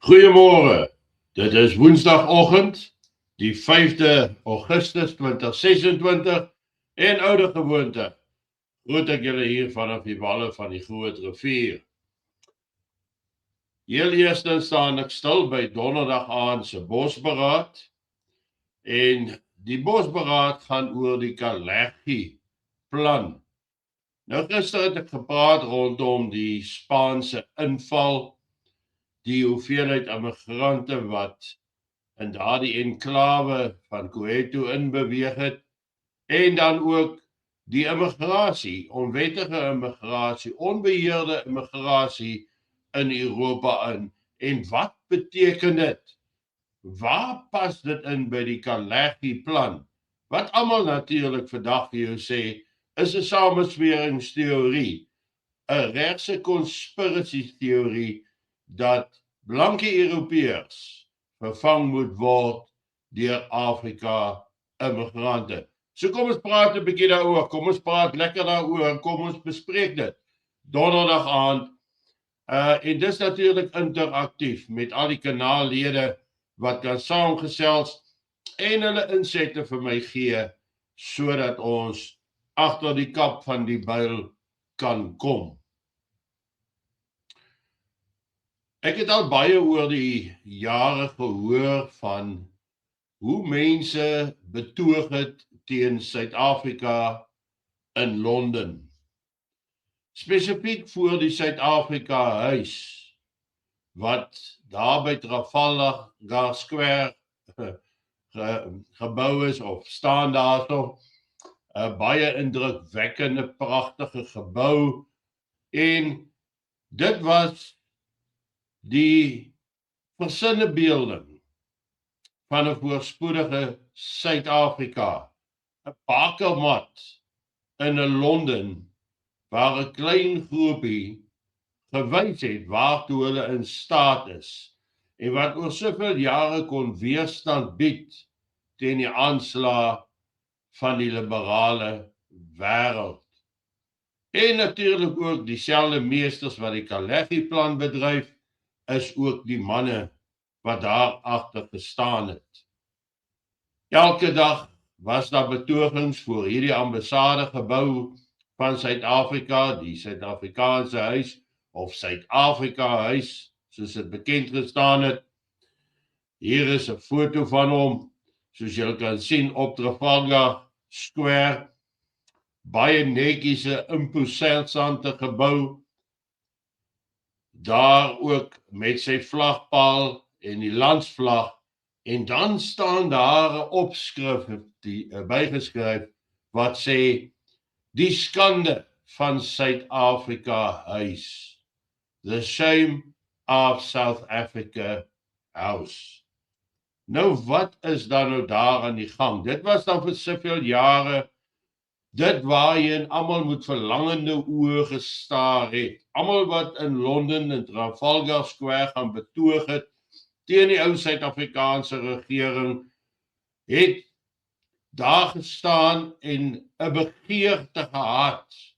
Goeiemôre. Dit is Woensdagoggend, die 5de Augustus 2026 en oude gewoonte. Groet ek julle hier vanaf die walle van die Groot Rivier. Heel eerstens staan ek stil by donderdag aand se bosberaad en die bosberaad gaan oor die Kalergi plan. Nou gister het ek gepraat rondom die Spaanse inval, die hoeveelheid immigrante wat in daardie enklawe van Soweto inbeweeg het, en dan ook die immigrasie, onwettige immigrasie, onbeheerde immigrasie in Europa in. En wat beteken dit? Waar pas dit in by die Kalergi plan? Wat almal natuurlik vandag vir jou sê, is 'n samensweringsteorie, 'n regse konspirasieteorie dat blanke Europeërs vervang moet word deur Afrika immigrante. So kom ons praat 'n bietjie daaroor, kom ons praat lekker daaroor en kom ons bespreek dit donderdag aand. En dis natuurlik interaktief met al die kanaallede wat kan saamgesels en hulle insette vir my gee sodat ons agter die kap van die byl kan kom. Ek het al baie oor die jare gehoor van hoe mense betoog het teen Suid-Afrika in Londen. Spesifiek voor die Suid-Afrika huis wat daar by Trafalgar Square gebou is of staan daarso. 'n baie indrukwekkende, pragtige gebou, en dit was die versinnebeelding van 'n voorspoedige Suid-Afrika, 'n bakermat in 'n Londen waar 'n klein groepie gewys het waartoe hulle in staat is en wat oor soveel jare kon weerstand bied teen die aanslae van die liberale wêreld. En natuurlik ook dieselfde meesters wat die Kalergi plan bedryf, is ook die manne wat daar agter gestaan het. Elke dag was daar betogings voor hierdie ambassadegebou van Suid-Afrika, die Suid-Afrikaanse huis of Suid-Afrika huis, soos dit bekend gestaan het. Hier is 'n foto van hom, soos julle kan sien op Trafalgar Square. Baie netjiese, imposante gebou. Daar ook met sy vlagpaal en die landsvlag, en dan staan daar 'n opskrif bygeskryf wat sê die skande van Suid-Afrika huis. The shame of South Africa house. Nou wat is dan nou daar aan die gang? Dit was dan vir soveel jare dit waarheen almal met verlangende oë gestaar het. Almal wat in Londen en Trafalgar Square gaan betoog het teen die ou Suid-Afrikaanse regering, het daar gestaan en 'n begeerte gehad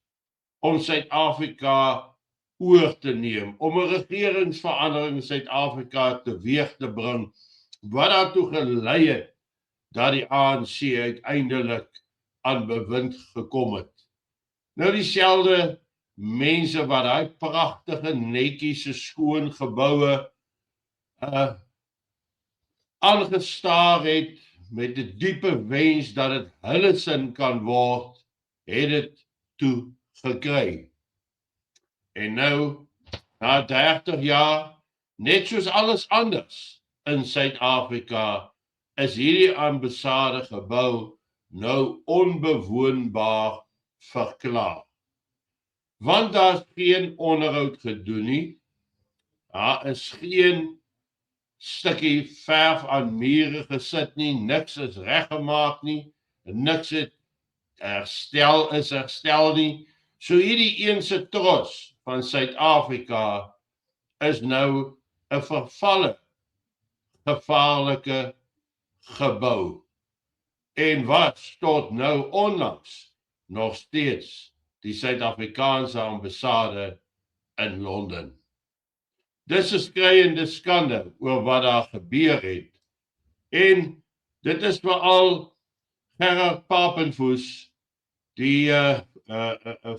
om Suid-Afrika oor te neem, om 'n regeringsverandering in Suid-Afrika teweeg te bring, wat daartoe gelei het dat die ANC uiteindelik aan bewind gekom het. Nou dieselfde mense wat daai pragtige, netjiese, skoon geboue aangestaar het met 'n diepe wens dat dit hulle sin kan word, het dit toe gekry. En nou, na 30 jaar, net soos alles anders in Suid-Afrika, is hierdie ambassadegebou nou onbewoonbaar verklaar. Want daar is geen onderhoud gedoen nie. Daar is geen stukkie verf aan mure gesit nie, niks is reggemaak nie, niks het herstel nie. So hierdie eense trots van Suid-Afrika is nou 'n vervalle, gevaarlike gebou. En was tot nou onlangs nog steeds die Suid-Afrikaanse ambassade in Londen. Dis 'n skreiende skande oor wat daar gebeur het. En dit is veral Gerard Papenfoos, die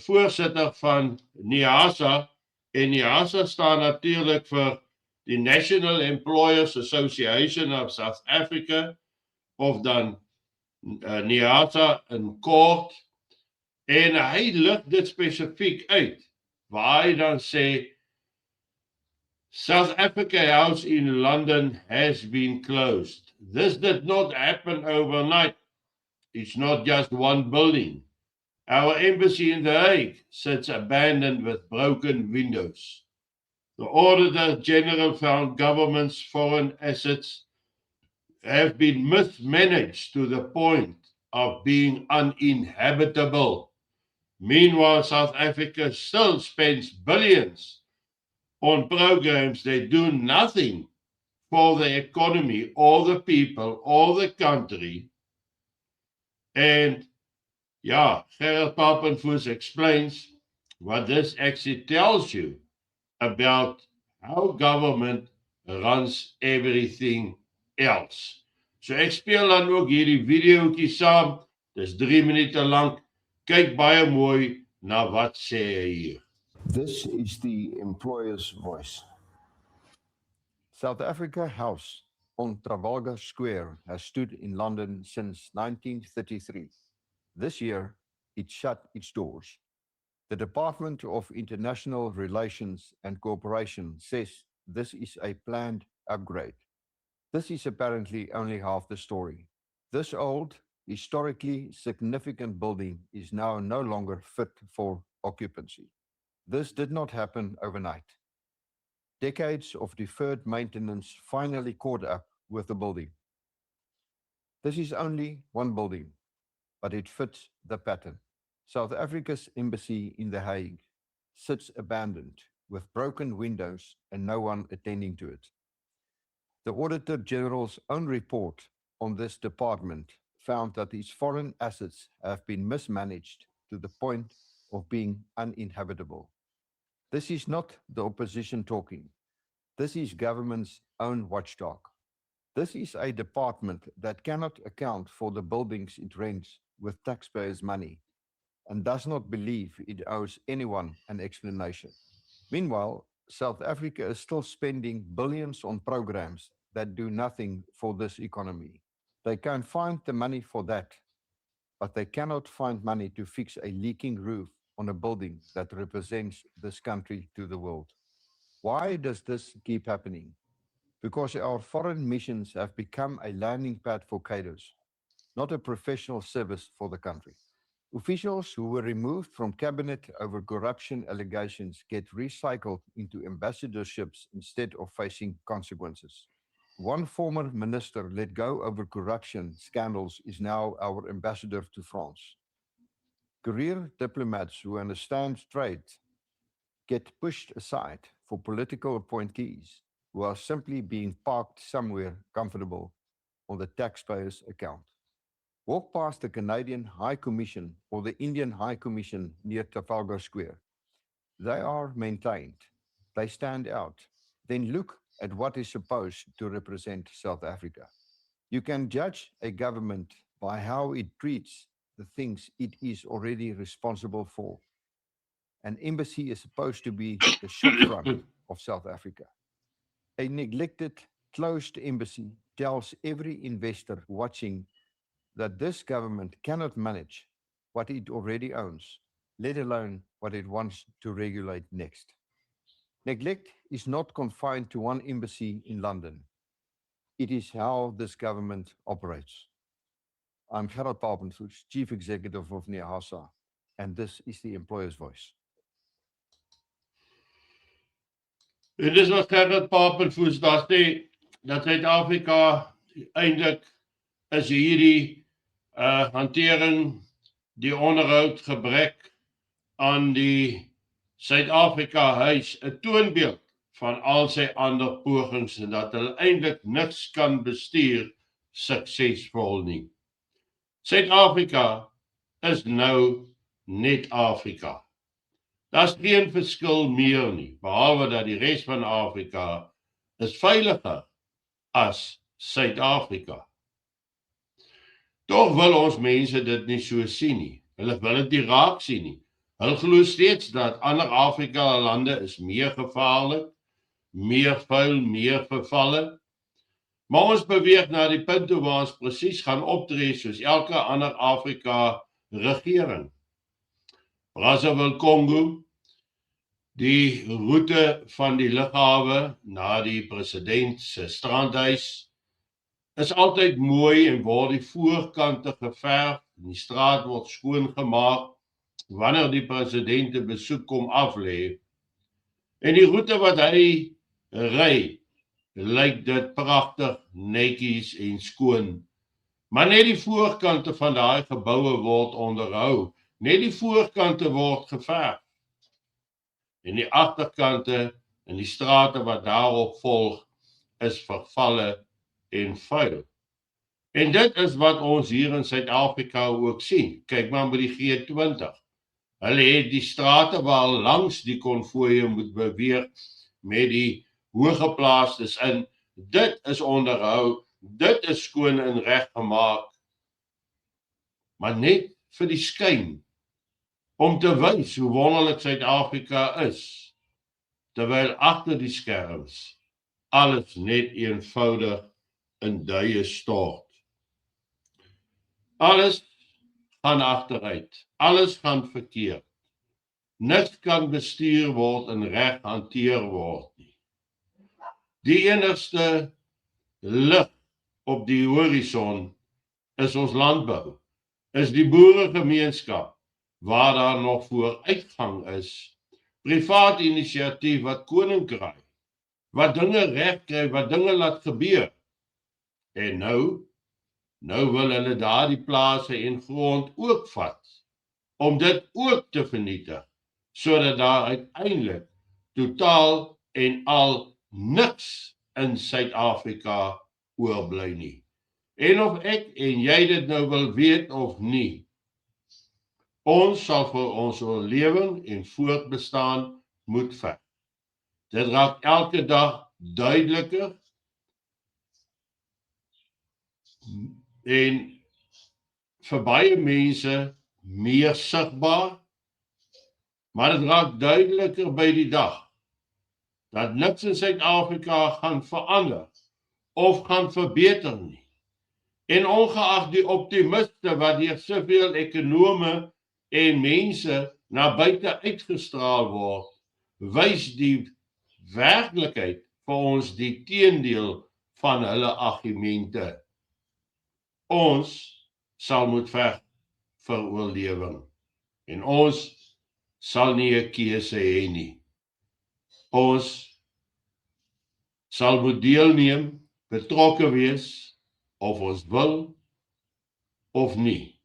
voorsitter van NIASA, en NIASA staan natuurlik vir die National Employers Association of South Africa, of dan NIASA in kort, en hy lig dit spesifiek uit, waar hy dan sê, South Africa House in London has been closed. This did not happen overnight. It's not just one building. Our embassy in The Hague sits abandoned with broken windows. The Auditor General found government's foreign assets have been mismanaged to the point of being uninhabitable. Meanwhile, South Africa still spends billions on programs that do nothing for the economy or the people or the country. And yeah, Gerard Papenfoos explains what this actually tells you about how government runs everything else. So ek speel dan ook hierdie videoetjie saam. Dis 3 minute lank. Kyk baie mooi na wat sê hy hier. This is the employer's voice. South Africa House on Trafalgar Square has stood in London since 1933. This year, it shut its doors. The Department of International Relations and Cooperation says this is a planned upgrade. This is apparently only half the story. This old, historically significant building is now no longer fit for occupancy. This did not happen overnight. Decades of deferred maintenance finally caught up with the building. This is only one building, but it fits the pattern. South Africa's embassy in The Hague sits abandoned with broken windows and no one attending to it. The Auditor General's own report on this department found that its foreign assets have been mismanaged to the point of being uninhabitable. This is not the opposition talking. This is government's own watchdog. This is a department that cannot account for the buildings it rents with taxpayers' money and does not believe it owes anyone an explanation. Meanwhile, South Africa is still spending billions on programs that do nothing for this economy. They can find the money for that, but they cannot find money to fix a leaking roof on a building that represents this country to the world. Why does this keep happening? Because our foreign missions have become a landing pad for cadres, not a professional service for the country. Officials who were removed from cabinet over corruption allegations get recycled into ambassadorships instead of facing consequences. One former minister let go over corruption scandals is now our ambassador to France. Career diplomats who understand trade get pushed aside for political appointees who are simply being parked somewhere comfortable on the taxpayer's account. Walk past the Canadian High Commission or the Indian High Commission near Trafalgar Square. They are maintained. They stand out. Then look at what is supposed to represent South Africa. You can judge a government by how it treats the things it is already responsible for. An embassy is supposed to be the shopfront of South Africa. A neglected, closed embassy tells every investor watching that this government cannot manage what it already owns, let alone what it wants to regulate next. Neglect is not confined to one embassy in London. It is how this government operates. I'm Gerard Papenfoos, Chief Executive of NIASA, and this is the employer's voice. En dis wat Gerard Papenfoos daar sê, dat Suid-Afrika eintlik is hierdie hantering, die onderhoud, gebrek aan die Suid-Afrika huis 'n toonbeeld van al sy ander pogings en dat hulle eintlik niks kan bestuur suksesvol nie. Suid-Afrika is nou net Afrika. Daar's geen verskil meer nie, behalwe dat die res van Afrika is veiliger as Suid-Afrika. Tog wil ons mense dit nie so sien nie. Hulle wil dit nie raak sien nie. Hulle glo steeds dat ander Afrika lande is meer gevaarlik, meer vuil, meer vervalle. Maar ons beweeg na die punt toe waar ons presies gaan optree soos elke ander Afrika regering. Brazzaville, Kongo, die roete van die lughawe na die president se strandhuis is altyd mooi en word die voorkante geverf en die straat word skoongemaak wanneer die president 'n besoek kom aflê. En die roete wat hy ry, lyk dit pragtig, netjies en skoon. Maar net die voorkante van daai geboue word onderhou, net die voorkante word geverf. En die agterkante en die strate wat daarop volg is vervalle en vuil. En dit is wat ons hier in Suid-Afrika ook sien. Kyk maar met die G20. Hulle het die strate waar langs die konvooie moet beweeg met die hoëgeplaastes in. Dit is onderhou, dit is skoon en reggemaak. Maar net vir die skyn, om te wys hoe wonderlik Suid-Afrika is, terwyl agter die skerms alles net eenvoudig in duie stort. Alles gaan agteruit, alles gaan verkeerd. Niks kan bestuur word en reg hanteer word nie. Die enigste lig op die horison is ons landbou, is die boeregemeenskap, waar daar nog vooruitgang is, privaat inisiatief wat koning kry, wat dinge reg kry, wat dinge laat gebeur. En nou wil hulle daardie plase en grond ook vat, om dit ook te vernietig, sodat daar uiteindelik totaal en al niks in Suid-Afrika oorbly nie. En of ek en jy dit nou wil weet of nie, ons sal vir ons oorlewing en voortbestaan moet veg. Dit raak elke dag duideliker en vir baie mense meer sigbaar, maar dit raak duideliker by die dag dat niks in Suid-Afrika gaan verander of gaan verbeter nie. En ongeag die optimiste wat deur soveel ekonome en mense na buite uitgestraal word, wys die werklikheid vir ons die teendeel van hulle argumente. Ons sal moet veg vir oorlewing en ons sal nie 'n keuse hê nie. Ons sal moet deelneem, betrokke wees, of ons wil of nie,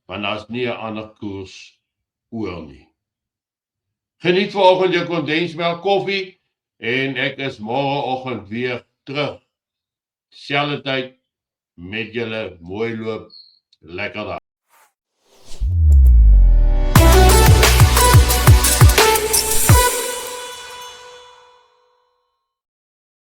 want daar's nie 'n ander koers oor nie. Geniet vanoggend jou kondensmelk koffie en ek is môreoggend weer terug. Selfde tyd met julle, mooi loop, lekker dag.